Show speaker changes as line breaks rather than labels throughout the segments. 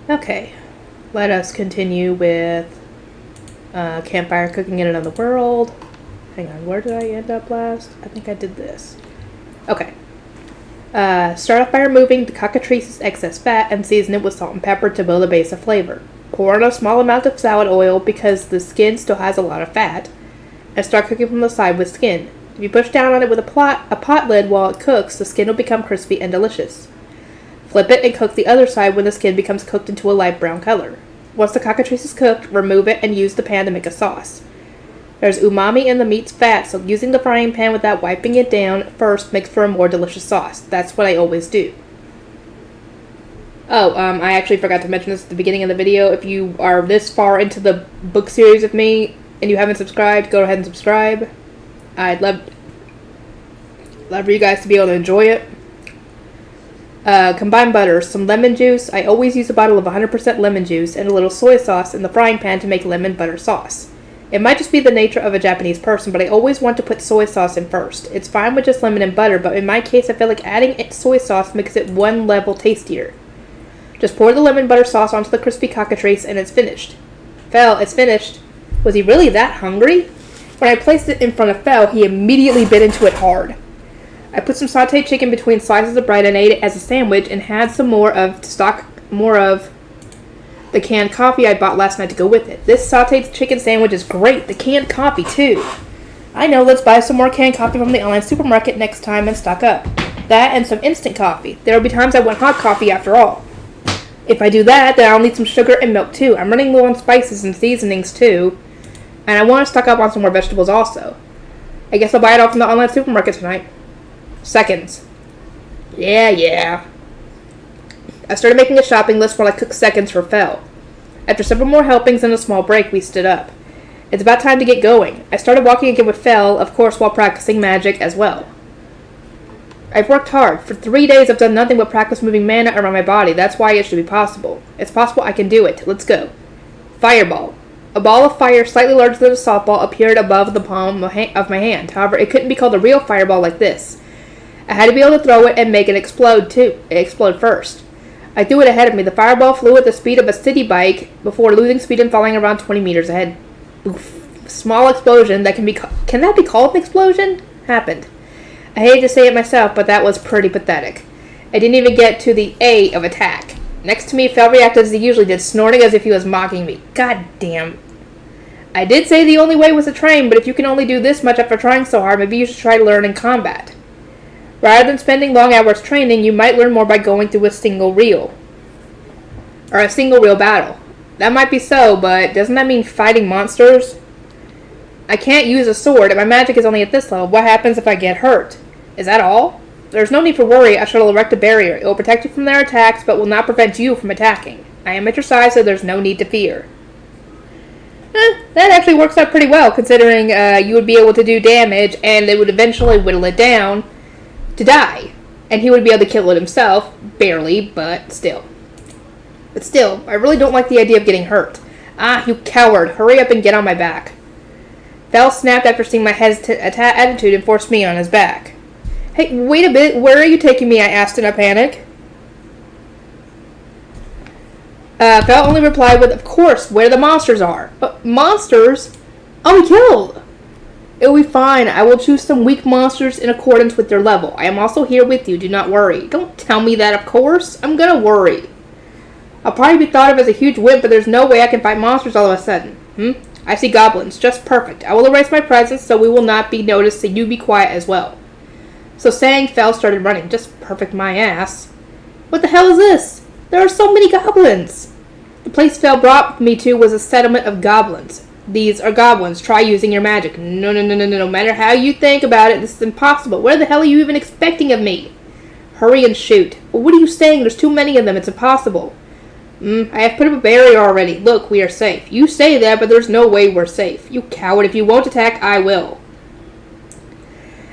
Okay, let us continue with Campfire cooking in another world. Hang on, where did I end up last? I think I did this. Okay. Start off by removing the cockatrice's excess fat and season it with salt and pepper to build a base of flavor. Pour in a small amount of salad oil because the skin still has a lot of fat, and start cooking from the side with skin. If you push down on it with a pot lid while it cooks, the skin will become crispy and delicious. Flip it and cook the other side when the skin becomes cooked into a light brown color. Once the cockatrice is cooked, remove it and use the pan to make a sauce. There's umami in the meat's fat, so using the frying pan without wiping it down first makes for a more delicious sauce. That's what I always do. Oh, I actually forgot to mention this at the beginning of the video. If you are this far into the book series with me and you haven't subscribed, go ahead and subscribe. I'd love for you guys to be able to enjoy it. Combine butter, some lemon juice. I always use a bottle of 100% lemon juice and a little soy sauce in the frying pan to make lemon butter sauce. It might just be the nature of a Japanese person, but I always want to put soy sauce in first. It's fine with just lemon and butter, but in my case I feel like adding soy sauce makes it one level tastier. Just pour the lemon butter sauce onto the crispy cockatrice and it's finished. Fel, it's finished. Was he really that hungry? When I placed it in front of Fel, he immediately bit into it hard. I put some sauteed chicken between slices of bread and ate it as a sandwich and had some more of the canned coffee I bought last night to go with it. This sauteed chicken sandwich is great. The canned coffee, too. I know, let's buy some more canned coffee from the online supermarket next time and stock up. That and some instant coffee. There will be times I want hot coffee after all. If I do that, then I'll need some sugar and milk, too. I'm running low on spices and seasonings, too. And I want to stock up on some more vegetables, also. I guess I'll buy it all from the online supermarket tonight. Seconds. Yeah. I started making a shopping list while I cooked seconds for Fel. After several more helpings and a small break, we stood up. It's about time to get going. I started walking again with Fel, of course, while practicing magic as well. I've worked hard. For 3 days, I've done nothing but practice moving mana around my body. That's why it should be possible. It's possible I can do it. Let's go. Fireball. A ball of fire slightly larger than a softball appeared above the palm of my hand. However, it couldn't be called a real fireball like this. I had to be able to throw it and make it explode, too. It exploded first. I threw it ahead of me. The fireball flew at the speed of a city bike before losing speed and falling around 20 meters ahead. Oof. Small explosion that can that be called an explosion? Happened. I hated to say it myself, but that was pretty pathetic. I didn't even get to the A of attack. Next to me, Fel reacted as he usually did, snorting as if he was mocking me. God damn. I did say the only way was to train, but if you can only do this much after trying so hard, maybe you should try to learn in combat. Rather than spending long hours training, you might learn more by going through a single reel battle. That might be so, but doesn't that mean fighting monsters? I can't use a sword, and my magic is only at this level. What happens if I get hurt? Is that all? There's no need for worry. I shall erect a barrier. It will protect you from their attacks, but will not prevent you from attacking. I am at your side, so there's no need to fear. That actually works out pretty well, considering you would be able to do damage, and it would eventually whittle it down to die. And he would be able to kill it himself. Barely, but still. I really don't like the idea of getting hurt. Ah, you coward. Hurry up and get on my back. Fel snapped after seeing my hesitant attitude and forced me on his back. Hey, wait a bit. Where are you taking me? I asked in a panic. Fel only replied with, of course, where the monsters are. Monsters? I'll be killed. It will be fine. I will choose some weak monsters in accordance with their level. I am also here with you. Do not worry. Don't tell me that, of course. I'm gonna worry. I'll probably be thought of as a huge wimp, but there's no way I can fight monsters all of a sudden. I see goblins. Just perfect. I will erase my presence so we will not be noticed, so you be quiet as well. So saying, Fel started running. Just perfect my ass. What the hell is this? There are so many goblins. The place Fel brought me to was a settlement of goblins. These are goblins. Try using your magic. No. No matter how you think about it, this is impossible. What the hell are you even expecting of me? Hurry and shoot. Well, what are you saying? There's too many of them. It's impossible. I have put up a barrier already. Look, we are safe. You say that, but there's no way we're safe. You coward. If you won't attack, I will.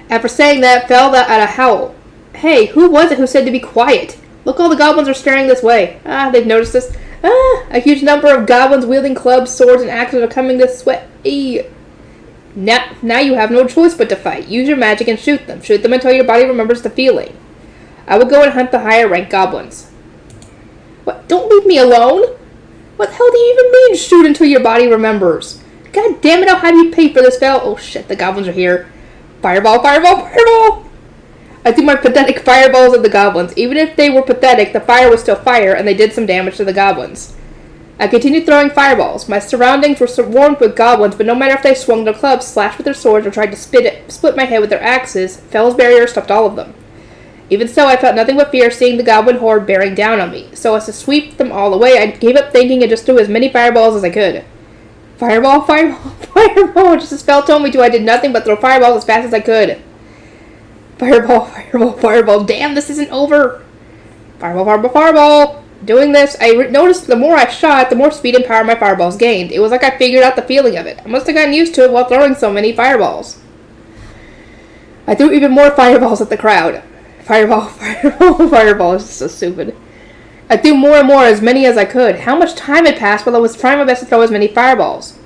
After saying that, Fel let out a howl. Hey, who was it who said to be quiet? Look, all the goblins are staring this way. They've noticed us. A huge number of goblins wielding clubs, swords, and axes are coming this way. Now you have no choice but to fight. Use your magic and shoot them. Shoot them until your body remembers the feeling. I will go and hunt the higher ranked goblins. What? Don't leave me alone! What the hell do you even mean, shoot until your body remembers? God damn it, I'll have you pay for this, Phil. Oh shit, the goblins are here. Fireball, fireball, fireball! I threw my pathetic fireballs at the goblins. Even if they were pathetic, the fire was still fire, and they did some damage to the goblins. I continued throwing fireballs. My surroundings were swarmed with goblins, but no matter if they swung their clubs, slashed with their swords, or tried to split my head with their axes, Fell's barrier stopped all of them. Even so, I felt nothing but fear seeing the goblin horde bearing down on me. So as to sweep them all away, I gave up thinking and just threw as many fireballs as I could. Fireball, fireball, fireball! Just as Fell told me to, I did nothing but throw fireballs as fast as I could. Fireball, fireball, fireball. Damn, this isn't over. Fireball, fireball, fireball. Doing this, I noticed the more I shot, the more speed and power my fireballs gained. It was like I figured out the feeling of it. I must have gotten used to it while throwing so many fireballs. I threw even more fireballs at the crowd. Fireball, fireball, fireball. It's just so stupid. I threw more and more, as many as I could. How much time had passed while I was trying my best to throw as many fireballs?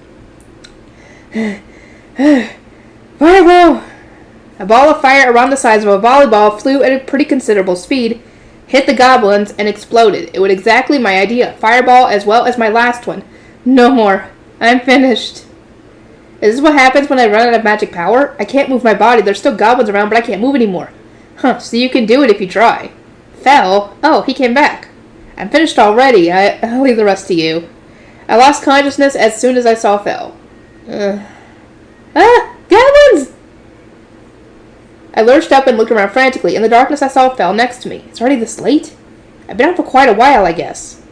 Fireball! A ball of fire around the size of a volleyball flew at a pretty considerable speed, hit the goblins, and exploded. It was exactly my idea. Fireball as well as my last one. No more. I'm finished. Is this what happens when I run out of magic power? I can't move my body. There's still goblins around, but I can't move anymore. Huh, so you can do it if you try. Fell? Oh, he came back. I'm finished already. I'll leave the rest to you. I lost consciousness as soon as I saw Fell. Goblins! I lurched up and looked around frantically. In the darkness, I saw Fell next to me. It's already this late? I've been out for quite a while, I guess.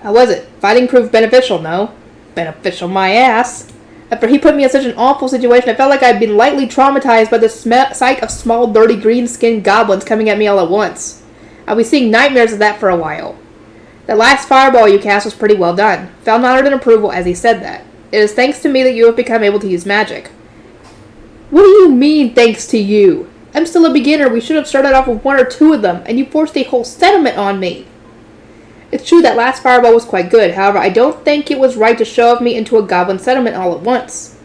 How was it? Fighting proved beneficial, no? Beneficial my ass. After he put me in such an awful situation, I felt like I'd been lightly traumatized by the sight of small, dirty, green-skinned goblins coming at me all at once. I'll be seeing nightmares of that for a while. The last fireball you cast was pretty well done. Fell nodded in approval as he said that. It is thanks to me that you have become able to use magic. What do you mean, thanks to you? I'm still a beginner. We should have started off with one or two of them, and you forced a whole settlement on me. It's true that last fireball was quite good. However, I don't think it was right to shove me into a goblin settlement all at once.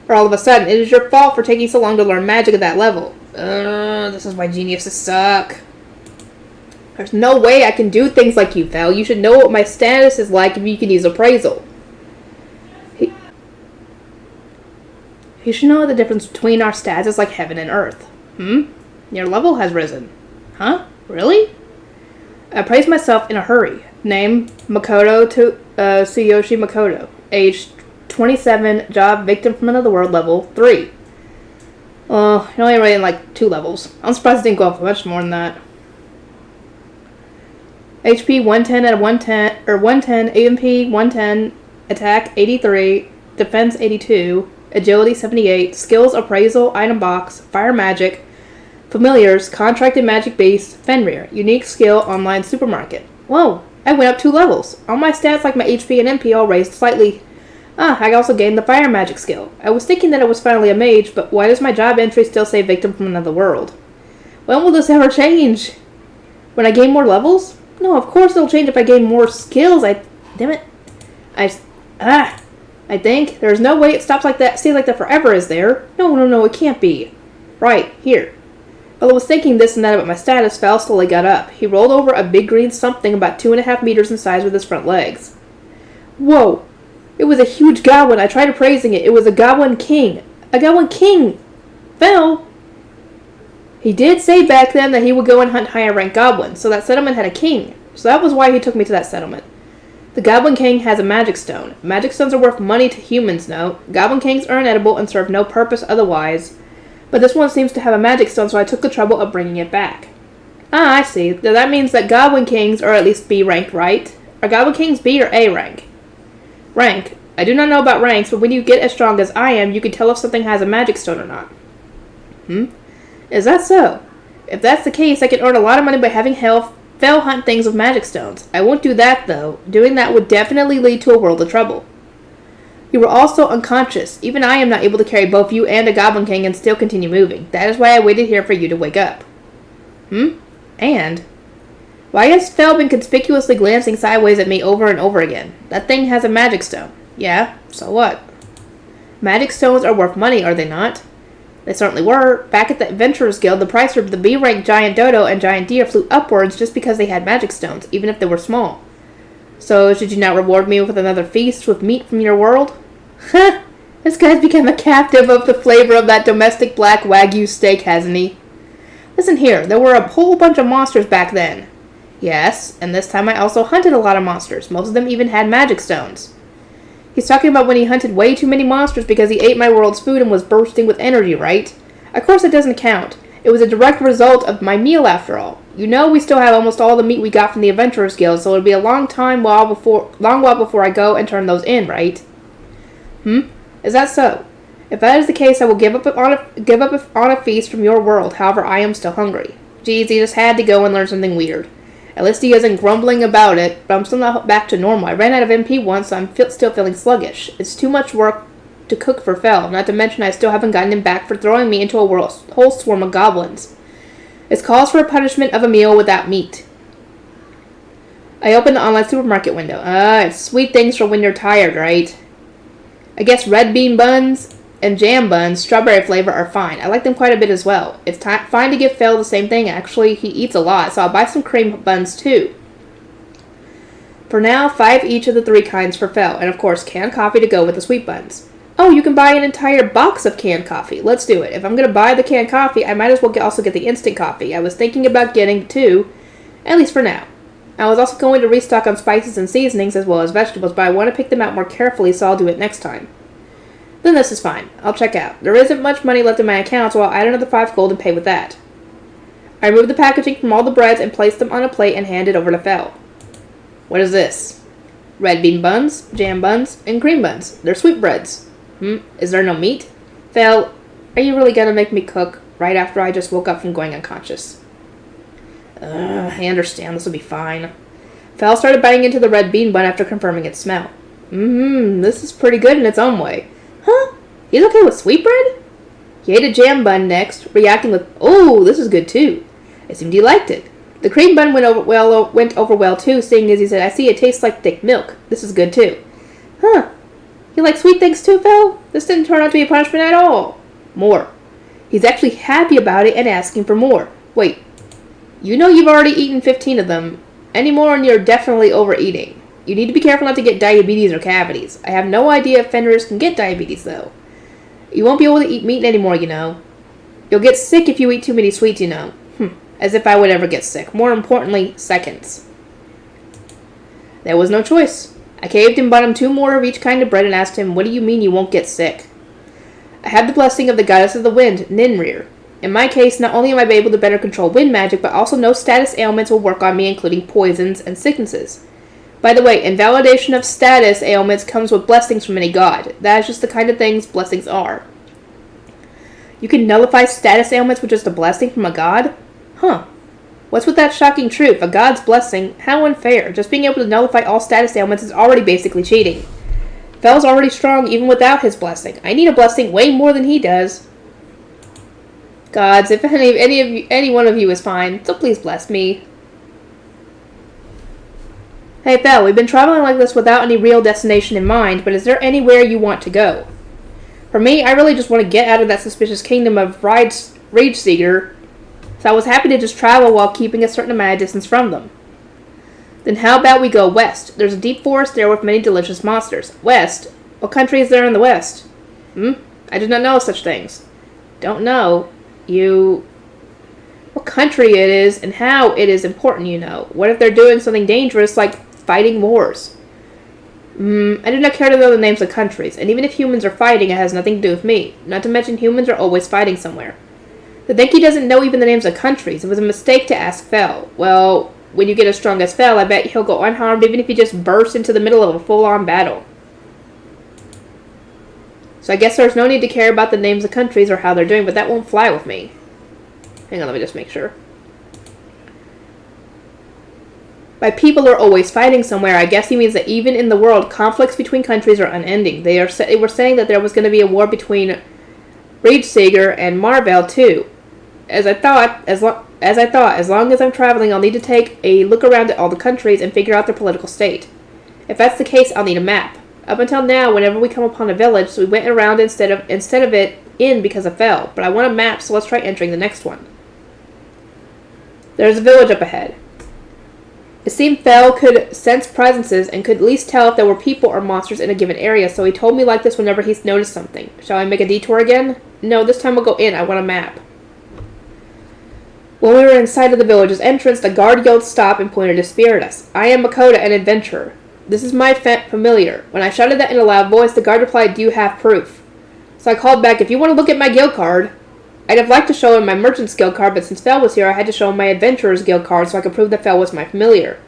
Or all of a sudden. It is your fault for taking so long to learn magic at that level. This is why geniuses suck. There's no way I can do things like you, Val. You should know what my status is like if you can use appraisal. You should know the difference between our stats is like heaven and earth. Your level has risen. Huh? Really? I praised myself in a hurry. Name, Makoto Tsuyoshi Makoto. Age 27, job, victim from another world, level 3. Well, you're only rating like 2 levels. I'm surprised it didn't go up much more than that. HP 110 at 110, AMP 110, attack 83, defense 82, agility 78, skills appraisal, item box, fire magic, familiars, contracted magic base, Fenrir, unique skill, online supermarket. Whoa, I went up 2 levels. All my stats like my HP and MP all raised slightly. I also gained the fire magic skill. I was thinking that I was finally a mage, but why does my job entry still say victim from another world? When will this ever change? When I gain more levels? No, of course it'll change if I gain more skills. Damn it. I think. There's no way it stops like that, stays like that forever, is there? No, it can't be. Right, here. While I was thinking this and that about my status, Val slowly got up. He rolled over a big green something about 2.5 meters in size with his front legs. Whoa! It was a huge goblin. I tried appraising it. It was a goblin king. A goblin king! Val! He did say back then that he would go and hunt higher ranked goblins, so that settlement had a king. So that was why he took me to that settlement. The Goblin King has a magic stone. Magic stones are worth money to humans, no. Goblin Kings are inedible and serve no purpose otherwise. But this one seems to have a magic stone, so I took the trouble of bringing it back. I see. Now that means that Goblin Kings are at least B rank, right? Are Goblin Kings B or A rank? Rank. I do not know about ranks, but when you get as strong as I am, you can tell if something has a magic stone or not. Is that so? If that's the case, I can earn a lot of money by having Fell hunt things with magic stones. I won't do that, though. Doing that would definitely lead to a world of trouble. You were also unconscious. Even I am not able to carry both you and a Goblin King and still continue moving. That is why I waited here for you to wake up. And? Why has Fell been conspicuously glancing sideways at me over and over again? That thing has a magic stone. Yeah, so what? Magic stones are worth money, are they not? They certainly were. Back at the Adventurers Guild, the price for the B-rank giant dodo and giant deer flew upwards just because they had magic stones, even if they were small. So, should you not reward me with another feast with meat from your world? Huh! This guy's become a captive of the flavor of that domestic black Wagyu steak, hasn't he? Listen here, there were a whole bunch of monsters back then. Yes, and this time I also hunted a lot of monsters. Most of them even had magic stones. He's talking about when he hunted way too many monsters because he ate my world's food and was bursting with energy, right? Of course it doesn't count. It was a direct result of my meal after all. You know we still have almost all the meat we got from the Adventurers Guild, so it'll be a long while before I go and turn those in, right? Is that so? If that is the case, I will give up on a feast from your world. However, I am still hungry. Geez, he just had to go and learn something weird. At least he isn't grumbling about it, but I'm still not back to normal. I ran out of MP once, so I'm still feeling sluggish. It's too much work to cook for Fel, not to mention I still haven't gotten him back for throwing me into a whole swarm of goblins. It calls for a punishment of a meal without meat. I opened the online supermarket window. It's sweet things for when you're tired, right? I guess red bean buns and jam buns, strawberry flavor, are fine. I like them quite a bit as well. It's fine to give Phil the same thing. Actually, he eats a lot, so I'll buy some cream buns too. For now, 5 each of the 3 kinds for Phil, and of course canned coffee to go with the sweet buns. Oh, you can buy an entire box of canned coffee. Let's do it. If I'm going to buy the canned coffee, I might as well also get the instant coffee. I was thinking about getting 2, at least for now. I was also going to restock on spices and seasonings as well as vegetables, but I want to pick them out more carefully, so I'll do it next time. Then this is fine. I'll check out. There isn't much money left in my account, so I'll add another 5 gold and pay with that. I removed the packaging from all the breads and placed them on a plate and handed over to Fel. What is this? Red bean buns, jam buns, and cream buns. They're sweet breads. Is there no meat? Fel, are you really gonna make me cook right after I just woke up from going unconscious? I understand. This will be fine. Fel started biting into the red bean bun after confirming its smell. This is pretty good in its own way. Huh? He's okay with sweetbread? He ate a jam bun next, reacting with, "Oh, this is good too." It seemed he liked it. The cream bun went over well too, seeing as he said, "I see it tastes like thick milk. This is good too." Huh? You like sweet things too, Phil? This didn't turn out to be a punishment at all. More. He's actually happy about it and asking for more. Wait. You know you've already eaten 15 of them. Any more and you're definitely overeating. You need to be careful not to get diabetes or cavities. I have no idea if fenris can get diabetes, though. You won't be able to eat meat anymore, you know. You'll get sick if you eat too many sweets, you know. As if I would ever get sick. More importantly, seconds. There was no choice. I caved and bought him 2 more of each kind of bread and asked him, "What do you mean you won't get sick?" I have the blessing of the goddess of the wind, Ninrir. In my case, not only am I able to better control wind magic, but also no status ailments will work on me, including poisons and sicknesses. By the way, invalidation of status ailments comes with blessings from any god. That is just the kind of things blessings are. You can nullify status ailments with just a blessing from a god? Huh. What's with that shocking truth? A god's blessing? How unfair. Just being able to nullify all status ailments is already basically cheating. Fel's already strong even without his blessing. I need a blessing way more than he does. Gods, if any one of you is fine, so please bless me. Hey Fel, we've been traveling like this without any real destination in mind, but is there anywhere you want to go? For me, I really just want to get out of that suspicious kingdom of Rageseeker, so I was happy to just travel while keeping a certain amount of distance from them. Then how about we go west? There's a deep forest there with many delicious monsters. West? What country is there in the west? I did not know of such things. Don't know. What country it is and how it is important, you know. What if they're doing something dangerous like fighting wars? I do not care to know the names of countries, and even if humans are fighting, it has nothing to do with me. Not to mention humans are always fighting somewhere. To think he doesn't know even the names of countries. It was a mistake to ask Fel. Well, when you get as strong as Fel, I bet he'll go unharmed even if he just bursts into the middle of a full-on battle. So I guess there's no need to care about the names of countries or how they're doing, but that won't fly with me. Hang on, let me just make sure. By people are always fighting somewhere, I guess he means that even in the world, conflicts between countries are unending. They were saying that there was going to be a war between Rageseeker and Marvel too. As long as I'm traveling, I'll need to take a look around at all the countries and figure out their political state. If that's the case, I'll need a map. Up until now, whenever we come upon a village, we went around instead of it in because of Fel, but I want a map, so let's try entering the next one. There's a village up ahead. It seemed Fel could sense presences and could at least tell if there were people or monsters in a given area, so he told me like this whenever he's noticed something. Shall I make a detour again? No, this time we'll go in. I want a map. When we were in sight of the village's entrance, the guard yelled stop and pointed his spear at us. I am Makoto, an adventurer. This is my familiar. When I shouted that in a loud voice, the guard replied, do you have proof? So I called back, if you want to look at my guild card. I'd have liked to show him my merchant's guild card, but since Fel was here, I had to show him my adventurer's guild card so I could prove that Fel was my familiar.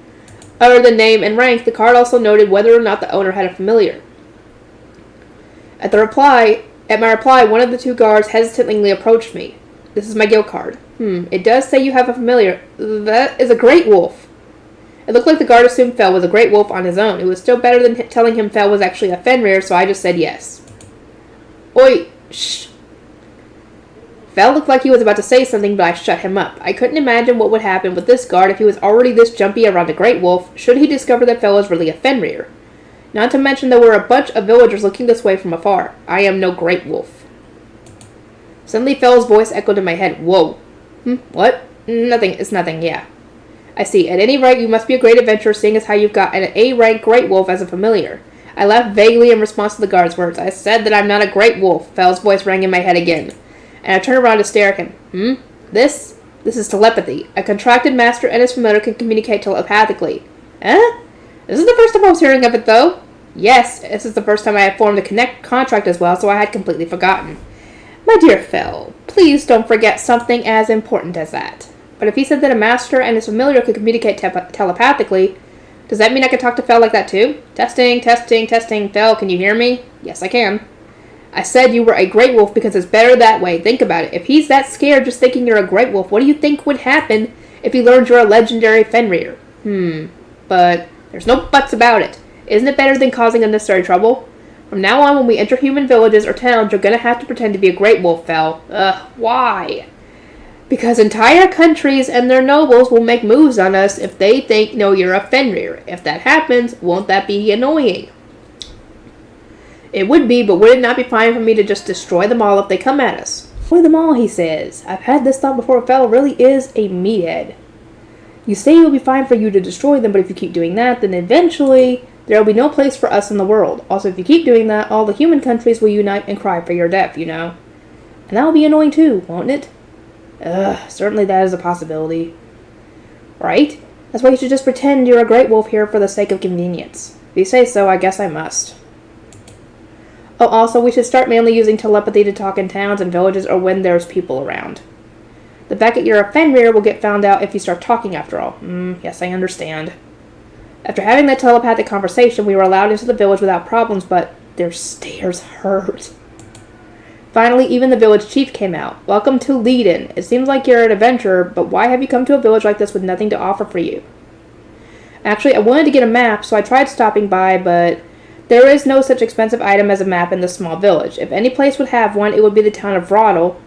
Other than name and rank, the card also noted whether or not the owner had a familiar. At my reply, one of the two guards hesitantly approached me. This is my guild card. It does say you have a familiar. That is a great wolf. It looked like the guard assumed Fel was a great wolf on his own. It was still better than telling him Fel was actually a Fenrir, so I just said yes. Oi, shh. Fel looked like he was about to say something, but I shut him up. I couldn't imagine what would happen with this guard if he was already this jumpy around a great wolf, should he discover that Fel was really a Fenrir. Not to mention there were a bunch of villagers looking this way from afar. I am no great wolf. Suddenly Fel's voice echoed in my head. Whoa. What? Nothing. It's nothing, yeah. I see. At any rate, you must be a great adventurer, seeing as how you've got an A-rank great wolf as a familiar. I laughed vaguely in response to the guard's words. I said that I'm not a great wolf. Fel's voice rang in my head again. And I turned around to stare at him. This is telepathy. A contracted master and his familiar can communicate telepathically. Eh? This is the first time I was hearing of it, though. Yes, this is the first time I had formed a contract as well, so I had completely forgotten. My dear Fel, please don't forget something as important as that. But if he said that a master and his familiar could communicate telepathically, does that mean I could talk to Fel like that too? Testing. Fel, can you hear me? Yes, I can. I said you were a great wolf because it's better that way. Think about it. If he's that scared just thinking you're a great wolf, what do you think would happen if he learned you're a legendary Fenrir? But there's no buts about it. Isn't it better than causing unnecessary trouble? From now on, when we enter human villages or towns, you're going to have to pretend to be a great wolf, Fel. Why? Because entire countries and their nobles will make moves on us if they think, no, you're a Fenrir. If that happens, won't that be annoying? It would be, but would it not be fine for me to just destroy them all if they come at us? Destroy them all, he says. I've had this thought before. Fel really is a meathead. You say it will be fine for you to destroy them, but if you keep doing that, then eventually there will be no place for us in the world. Also, if you keep doing that, all the human countries will unite and cry for your death, you know. And that will be annoying too, won't it? Certainly that is a possibility. Right? That's why you should just pretend you're a great wolf here for the sake of convenience. If you say so, I guess I must. Oh, also, we should start mainly using telepathy to talk in towns and villages or when there's people around. The fact that you're a Fenrir will get found out if you start talking after all. Yes, I understand. After having that telepathic conversation, we were allowed into the village without problems, but their stares hurt. Finally, even the village chief came out. Welcome to Leiden. It seems like you're an adventurer, but why have you come to a village like this with nothing to offer for you? Actually, I wanted to get a map, so I tried stopping by, but there is no such expensive item as a map in this small village. If any place would have one, it would be the town of Roddle,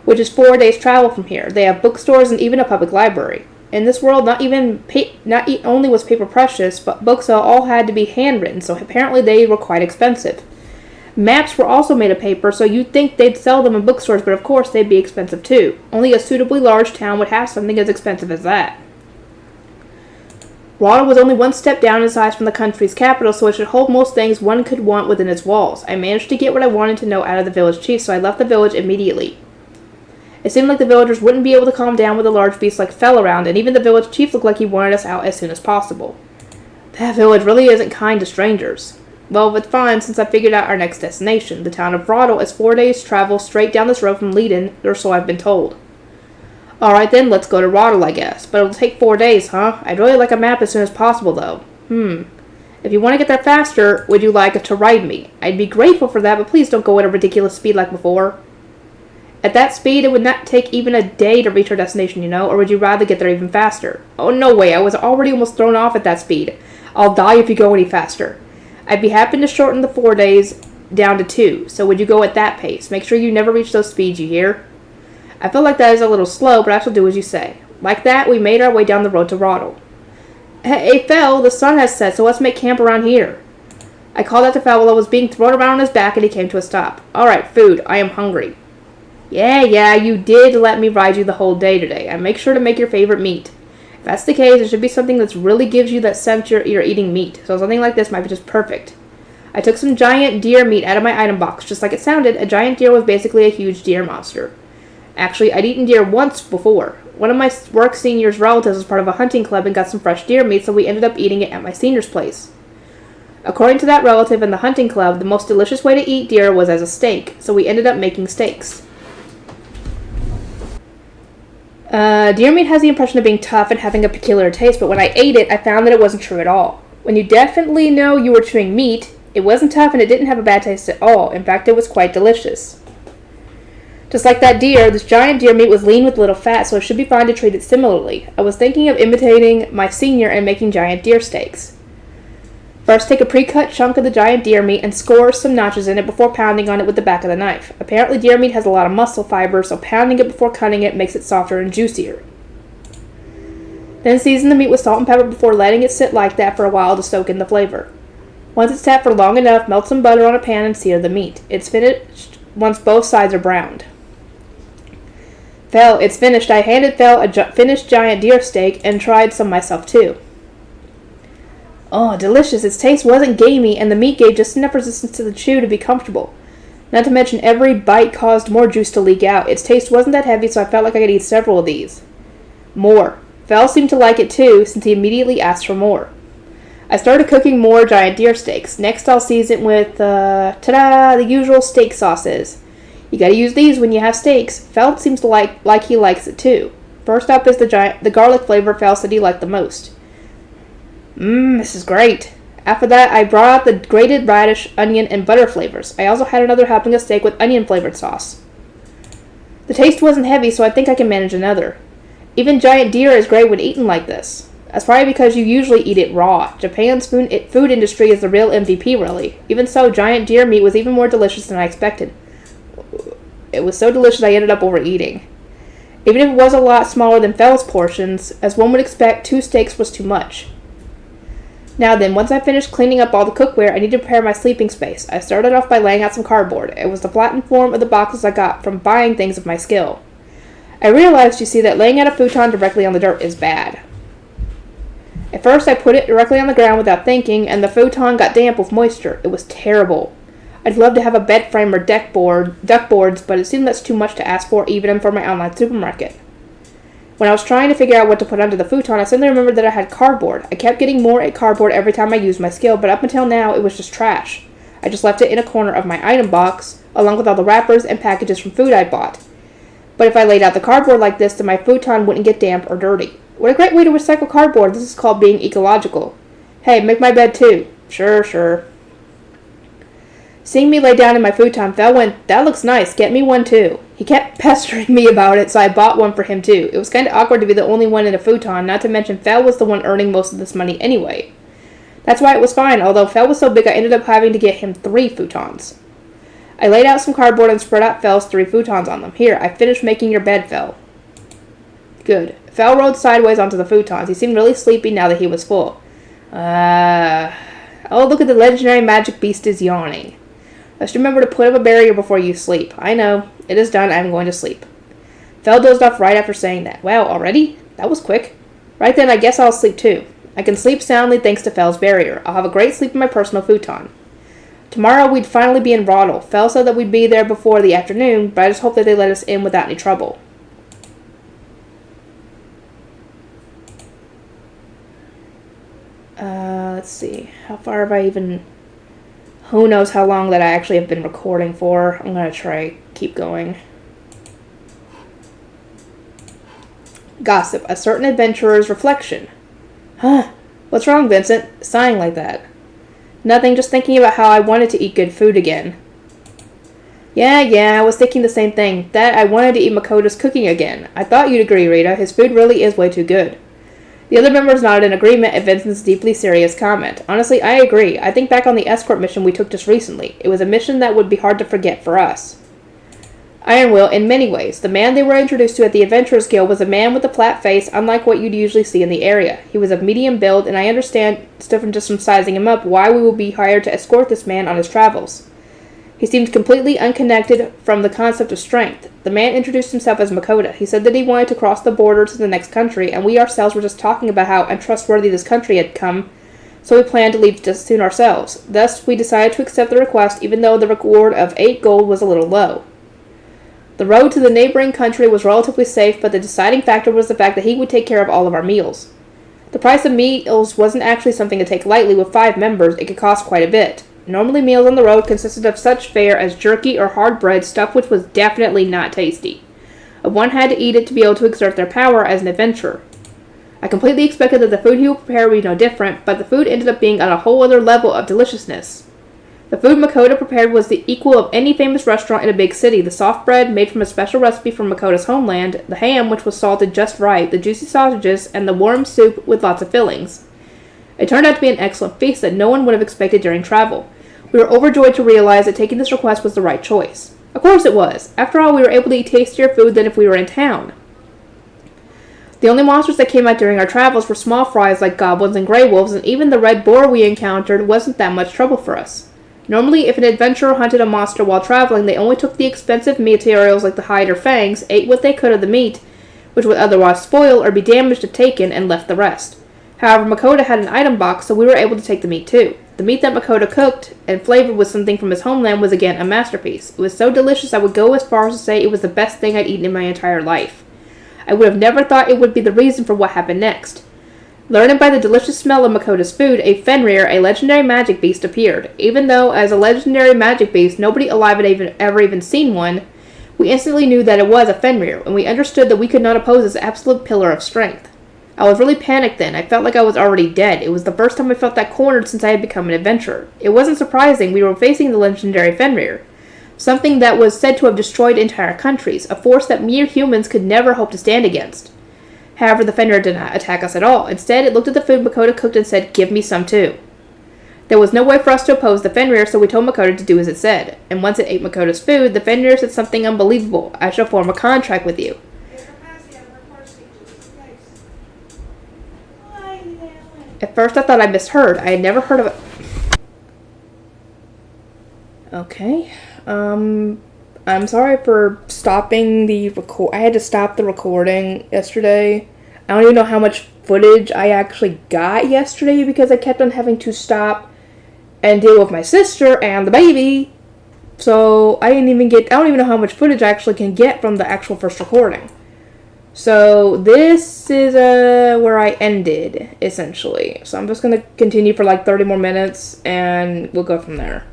which is 4 days' travel from here. They have bookstores and even a public library. In this world, not only was paper precious, but books all had to be handwritten, so apparently they were quite expensive. Maps were also made of paper, so you'd think they'd sell them in bookstores, but of course they'd be expensive too. Only a suitably large town would have something as expensive as that. Roddle was only one step down in size from the country's capital, so it should hold most things one could want within its walls. I managed to get what I wanted to know out of the village chief, so I left the village immediately. It seemed like the villagers wouldn't be able to calm down with a large beast like Fel around, and even the village chief looked like he wanted us out as soon as possible. That village really isn't kind to strangers. Well, it's fine since I figured out our next destination. The town of Roddle is 4 days' travel straight down this road from Leiden, or so I've been told. Alright then, let's go to Roddle, I guess. But it'll take 4 days, huh? I'd really like a map as soon as possible, though. If you want to get there faster, would you like to ride me? I'd be grateful for that, but please don't go at a ridiculous speed like before. At that speed, it would not take even a day to reach our destination, you know, or would you rather get there even faster? Oh, no way, I was already almost thrown off at that speed. I'll die if you go any faster. I'd be happy to shorten the 4 days down to 2, so would you go at that pace? Make sure you never reach those speeds, you hear? I feel like that is a little slow, but I shall do as you say. Like that, we made our way down the road to Roddle. Hey, Fel, the sun has set, so let's make camp around here. I called out to Fel while I was being thrown around on his back, and he came to a stop. Alright, food. I am hungry. Yeah, you did let me ride you the whole day today. I make sure to make your favorite meat. If that's the case, it should be something that really gives you that sense you're eating meat. So something like this might be just perfect. I took some giant deer meat out of my item box. Just like it sounded, a giant deer was basically a huge deer monster. Actually, I'd eaten deer once before. One of my work senior's relatives was part of a hunting club and got some fresh deer meat, so we ended up eating it at my senior's place. According to that relative and the hunting club, the most delicious way to eat deer was as a steak, so we ended up making steaks. Deer meat has the impression of being tough and having a peculiar taste, but when I ate it, I found that it wasn't true at all. When you definitely know you were chewing meat, it wasn't tough and it didn't have a bad taste at all. In fact, it was quite delicious. Just like that deer, this giant deer meat was lean with little fat, so it should be fine to treat it similarly. I was thinking of imitating my senior and making giant deer steaks. First, take a pre-cut chunk of the giant deer meat and score some notches in it before pounding on it with the back of the knife. Apparently, deer meat has a lot of muscle fiber, so pounding it before cutting it makes it softer and juicier. Then season the meat with salt and pepper before letting it sit like that for a while to soak in the flavor. Once it's sat for long enough, melt some butter on a pan and sear the meat. It's finished once both sides are browned. Fel, it's finished. I handed Fel a finished giant deer steak and tried some myself too. Oh, delicious. Its taste wasn't gamey, and the meat gave just enough resistance to the chew to be comfortable. Not to mention every bite caused more juice to leak out. Its taste wasn't that heavy, so I felt like I could eat several of these. More. Fel seemed to like it too, since he immediately asked for more. I started cooking more giant deer steaks. Next, I'll season with, the usual steak sauces. You gotta use these when you have steaks. Fel seems to like he likes it too. First up is the garlic flavor Fel said he liked the most. This is great. After that, I brought out the grated radish, onion, and butter flavors. I also had another helping of steak with onion-flavored sauce. The taste wasn't heavy, so I think I can manage another. Even giant deer is great when eaten like this. That's probably because you usually eat it raw. Japan's food industry is the real MVP, really. Even so, giant deer meat was even more delicious than I expected. It was so delicious I ended up overeating. Even if it was a lot smaller than Fel's portions, as one would expect, 2 steaks was too much. Now then, once I finished cleaning up all the cookware, I needed to prepare my sleeping space. I started off by laying out some cardboard. It was the flattened form of the boxes I got from buying things of my skill. I realized, you see, that laying out a futon directly on the dirt is bad. At first, I put it directly on the ground without thinking, and the futon got damp with moisture. It was terrible. I'd love to have a bed frame or duckboards, but it seemed that's too much to ask for, even for my online supermarket. When I was trying to figure out what to put under the futon, I suddenly remembered that I had cardboard. I kept getting more cardboard every time I used my skill, but up until now, it was just trash. I just left it in a corner of my item box, along with all the wrappers and packages from food I bought. But if I laid out the cardboard like this, then my futon wouldn't get damp or dirty. What a great way to recycle cardboard. This is called being ecological. Hey, make my bed too. Sure. Seeing me lay down in my futon, Fel went, "That looks nice, get me one too." He kept pestering me about it, so I bought one for him too. It was kind of awkward to be the only one in a futon, not to mention Fel was the one earning most of this money anyway. That's why it was fine, although Fel was so big I ended up having to get him 3 futons. I laid out some cardboard and spread out Fel's 3 futons on them. Here, I finished making your bed, Fel. Good. Fel rolled sideways onto the futons. He seemed really sleepy now that he was full. Oh, look at the legendary magic beast is yawning. Let's remember to put up a barrier before you sleep. I know. It is done. I'm going to sleep. Fel dozed off right after saying that. Wow, already? That was quick. Right then, I guess I'll sleep too. I can sleep soundly thanks to Fel's barrier. I'll have a great sleep in my personal futon. Tomorrow we'd finally be in Roddle. Fel said that we'd be there before the afternoon, but I just hope that they let us in without any trouble. Let's see. How far have I even... Who knows how long that I actually have been recording for. I'm going to try keep going. Gossip. A certain adventurer's reflection. Huh. What's wrong, Vincent? Sighing like that. Nothing, just thinking about how I wanted to eat good food again. Yeah, I was thinking the same thing. That I wanted to eat Makoto's cooking again. I thought you'd agree, Rita. His food really is way too good. The other members nodded in agreement at Vincent's deeply serious comment. Honestly, I agree. I think back on the escort mission we took just recently. It was a mission that would be hard to forget for us. Iron Will in many ways. The man they were introduced to at the Adventurers Guild was a man with a flat face, unlike what you'd usually see in the area. He was of medium build, and I understand, just from sizing him up, why we will be hired to escort this man on his travels. He seemed completely unconnected from the concept of strength. The man introduced himself as Makoto. He said that he wanted to cross the border to the next country, and we ourselves were just talking about how untrustworthy this country had come, so we planned to leave just soon ourselves. Thus, we decided to accept the request, even though the reward of 8 gold was a little low. The road to the neighboring country was relatively safe, but the deciding factor was the fact that he would take care of all of our meals. The price of meals wasn't actually something to take lightly. With 5 members, it could cost quite a bit. Normally, meals on the road consisted of such fare as jerky or hard bread, stuff which was definitely not tasty. One had to eat it to be able to exert their power as an adventurer. I completely expected that the food he would prepare would be no different, but the food ended up being on a whole other level of deliciousness. The food Makoto prepared was the equal of any famous restaurant in a big city. The soft bread, made from a special recipe from Makoto's homeland, the ham, which was salted just right, the juicy sausages, and the warm soup with lots of fillings. It turned out to be an excellent feast that no one would have expected during travel. We were overjoyed to realize that taking this request was the right choice. Of course it was. After all, we were able to eat tastier food than if we were in town. The only monsters that came out during our travels were small fries like goblins and grey wolves, and even the red boar we encountered wasn't that much trouble for us. Normally, if an adventurer hunted a monster while traveling, they only took the expensive materials like the hide or fangs, ate what they could of the meat, which would otherwise spoil or be damaged if taken, and left the rest. However, Makoto had an item box, so we were able to take the meat too. The meat that Makoto cooked and flavored with something from his homeland was again a masterpiece. It was so delicious I would go as far as to say it was the best thing I'd eaten in my entire life. I would have never thought it would be the reason for what happened next. Learning by the delicious smell of Makoto's food, a Fenrir, a legendary magic beast, appeared. Even though, as a legendary magic beast, nobody alive had ever even seen one, we instantly knew that it was a Fenrir, and we understood that we could not oppose this absolute pillar of strength. I was really panicked then. I felt like I was already dead. It was the first time I felt that cornered since I had become an adventurer. It wasn't surprising. We were facing the legendary Fenrir, something that was said to have destroyed entire countries, a force that mere humans could never hope to stand against. However, the Fenrir did not attack us at all. Instead, it looked at the food Makoto cooked and said, "Give me some too." There was no way for us to oppose the Fenrir, so we told Makoto to do as it said. And once it ate Makoto's food, the Fenrir said something unbelievable. "I shall form a contract with you." At first, I thought I misheard. I had never heard of it. Okay. I'm sorry for stopping the I had to stop the recording yesterday. I don't even know how much footage I actually got yesterday because I kept on having to stop and deal with my sister and the baby. So I don't even know how much footage I actually can get from the actual first recording. So this is where I ended, essentially. So I'm just going to continue for like 30 more minutes and we'll go from there.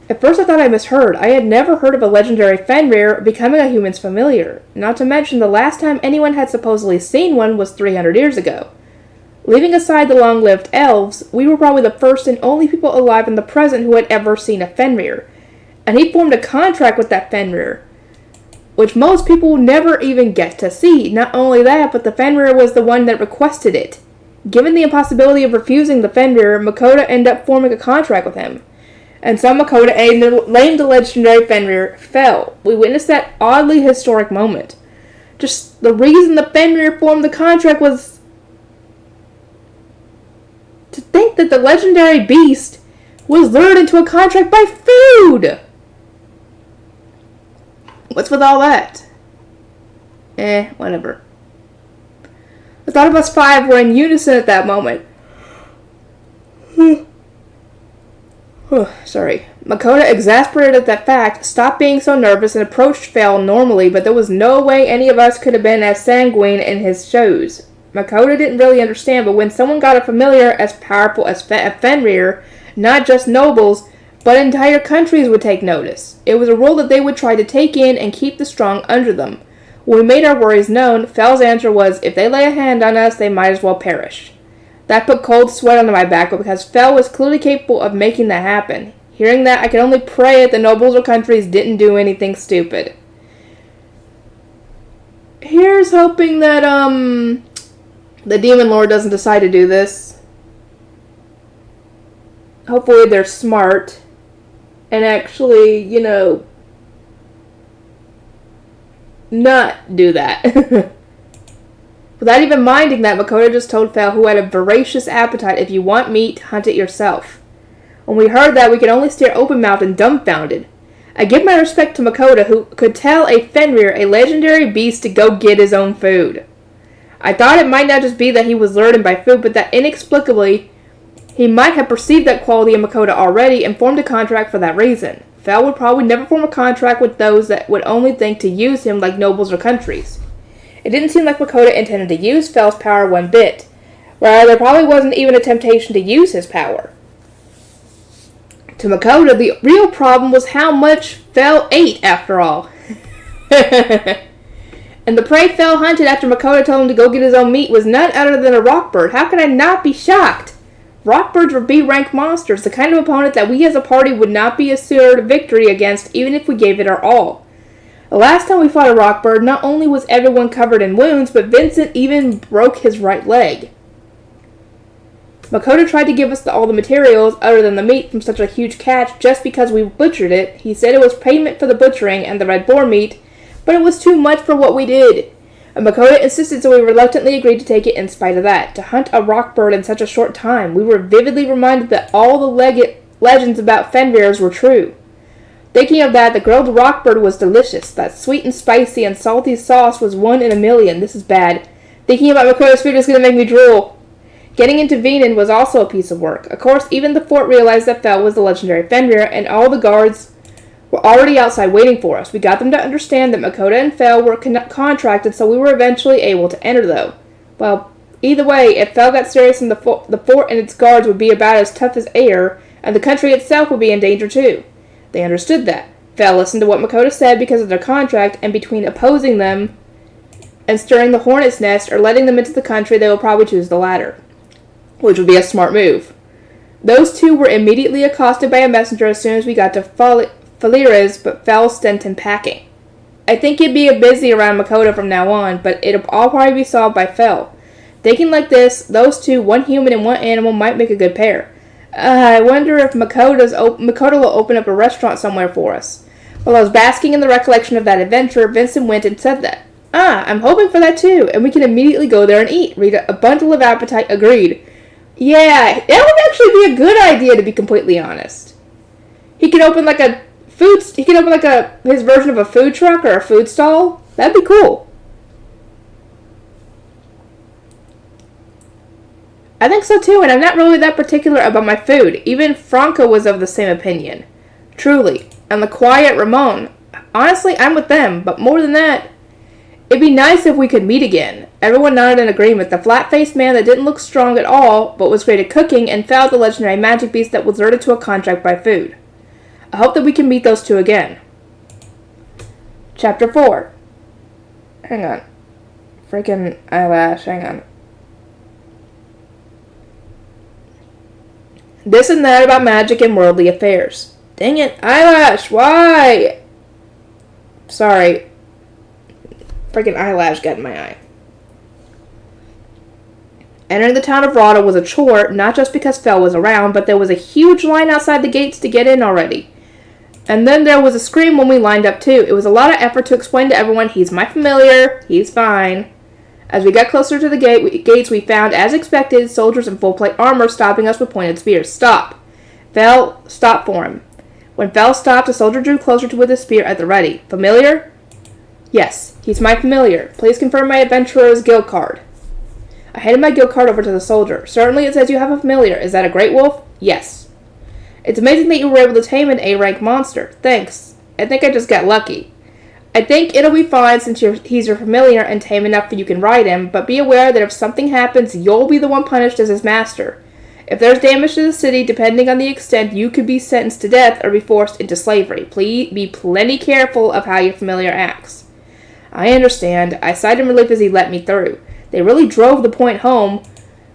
At first I thought I misheard. I had never heard of a legendary Fenrir becoming a human's familiar. Not to mention the last time anyone had supposedly seen one was 300 years ago. Leaving aside the long-lived elves, we were probably the first and only people alive in the present who had ever seen a Fenrir. And he formed a contract with that Fenrir, which most people never even get to see. Not only that, but the Fenrir was the one that requested it. Given the impossibility of refusing the Fenrir, Makoto ended up forming a contract with him. And so Makoto named the legendary Fenrir fell. We witnessed that oddly historic moment. Just the reason the Fenrir formed the contract was to think that the legendary beast was lured into a contract by food. What's with all that? Whatever. The thought of us 5 were in unison at that moment. Sorry. Makoto, exasperated at that fact, stopped being so nervous and approached Fel normally, but there was no way any of us could have been as sanguine in his shows. Makoto didn't really understand, but when someone got a familiar as powerful as Fenrir, not just nobles, but entire countries would take notice. It was a rule that they would try to take in and keep the strong under them. When we made our worries known, Fel's answer was, if they lay a hand on us, they might as well perish. That put cold sweat onto my back, but because Fel was clearly capable of making that happen. Hearing that, I could only pray that the nobles or countries didn't do anything stupid. Here's hoping that, the Demon Lord doesn't decide to do this. Hopefully they're smart and actually, not do that. Without even minding that, Makoto just told Fel, who had a voracious appetite, if you want meat, hunt it yourself. When we heard that, we could only stare open-mouthed and dumbfounded. I give my respect to Makoto, who could tell a Fenrir, a legendary beast, to go get his own food. I thought it might not just be that he was lured by food, but that inexplicably he might have perceived that quality in Makoto already and formed a contract for that reason. Fel would probably never form a contract with those that would only think to use him like nobles or countries. It didn't seem like Makoto intended to use Fel's power one bit. Rather, there probably wasn't even a temptation to use his power. To Makoto, the real problem was how much Fel ate, after all. And the prey Fel hunted after Makoto told him to go get his own meat was none other than a rockbird. How could I not be shocked? Rockbirds were B-rank monsters, the kind of opponent that we as a party would not be assured victory against even if we gave it our all. The last time we fought a rockbird, not only was everyone covered in wounds, but Vincent even broke his right leg. Makoto tried to give us all the materials, other than the meat, from such a huge catch just because we butchered it. He said it was payment for the butchering and the red boar meat, but it was too much for what we did. And Makoto insisted, so we reluctantly agreed to take it in spite of that. To hunt a rockbird in such a short time, we were vividly reminded that all the legends about Fenrirs were true. Thinking of that, the grilled rockbird was delicious. That sweet and spicy and salty sauce was 1 in a million. This is bad. Thinking about Makoto's food is going to make me drool. Getting into Venin was also a piece of work. Of course, even the fort realized that Fel was the legendary Fenrir, and all the guards were already outside waiting for us. We got them to understand that Makoto and Fel were contracted, so we were eventually able to enter, though. Well, either way, if Fel got serious, the fort and its guards would be about as tough as air, and the country itself would be in danger, too. They understood that. Fel listened to what Makoto said because of their contract, and between opposing them and stirring the hornet's nest or letting them into the country, they will probably choose the latter, which would be a smart move. Those two were immediately accosted by a messenger as soon as we got to Falira's, but Fel sent him packing. I think he'd be busy around Makoto from now on, but it'll all probably be solved by Fel. Thinking like this, those two, one human and one animal, might make a good pair. I wonder if Makoto will open up a restaurant somewhere for us. While I was basking in the recollection of that adventure, Vincent went and said that. I'm hoping for that too, and we can immediately go there and eat. Read a bundle of appetite, agreed. Yeah, that would actually be a good idea, to be completely honest. He could open his version of a food truck or a food stall. That'd be cool. I think so too, and I'm not really that particular about my food. Even Franco was of the same opinion. Truly. And the quiet Ramon. Honestly, I'm with them, but more than that, it'd be nice if we could meet again. Everyone nodded in agreement. The flat-faced man that didn't look strong at all, but was great at cooking, and Fel, the legendary magic beast that was lured to a contract by food. I hope that we can meet those two again. Chapter 4. Hang on. Freaking eyelash. Hang on. This and that about magic and worldly affairs. Dang it, eyelash, why? Sorry. Freaking eyelash got in my eye. Entering the town of Rada was a chore, not just because Fel was around, but there was a huge line outside the gates to get in already. And then there was a scream when we lined up too. It was a lot of effort to explain to everyone, he's my familiar, he's fine. As we got closer to the gates, we found, as expected, soldiers in full plate armor stopping us with pointed spears. Stop. Fel, stop for him. When Fel stopped, a soldier drew closer with his spear at the ready. Familiar? Yes, he's my familiar. Please confirm my adventurer's guild card. I handed my guild card over to the soldier. Certainly it says you have a familiar. Is that a great wolf? Yes. It's amazing that you were able to tame an A-rank monster. Thanks. I think I just got lucky. I think it'll be fine since he's your familiar and tame enough that you can ride him, but be aware that if something happens, you'll be the one punished as his master. If there's damage to the city, depending on the extent, you could be sentenced to death or be forced into slavery. Please be plenty careful of how your familiar acts. I understand. I sighed in relief as he let me through. They really drove the point home,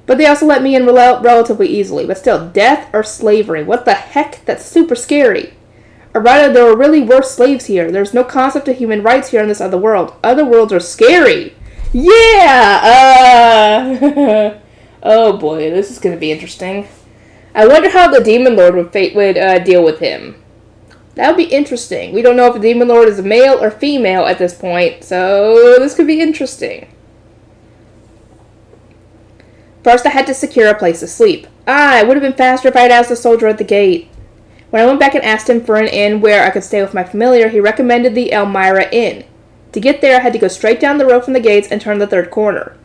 but they also let me in relatively easily. But still, death or slavery? What the heck? That's super scary. Or rather, there really were slaves here. There's no concept of human rights here in this other world. Other worlds are scary. Yeah! Oh boy, this is going to be interesting. I wonder how the Demon Lord would deal with him. That would be interesting. We don't know if a Demon Lord is a male or female at this point, so this could be interesting. First, I had to secure a place to sleep. It would have been faster if I had asked the soldier at the gate. When I went back and asked him for an inn where I could stay with my familiar, he recommended the Elmira Inn. To get there, I had to go straight down the road from the gates and turn the third corner.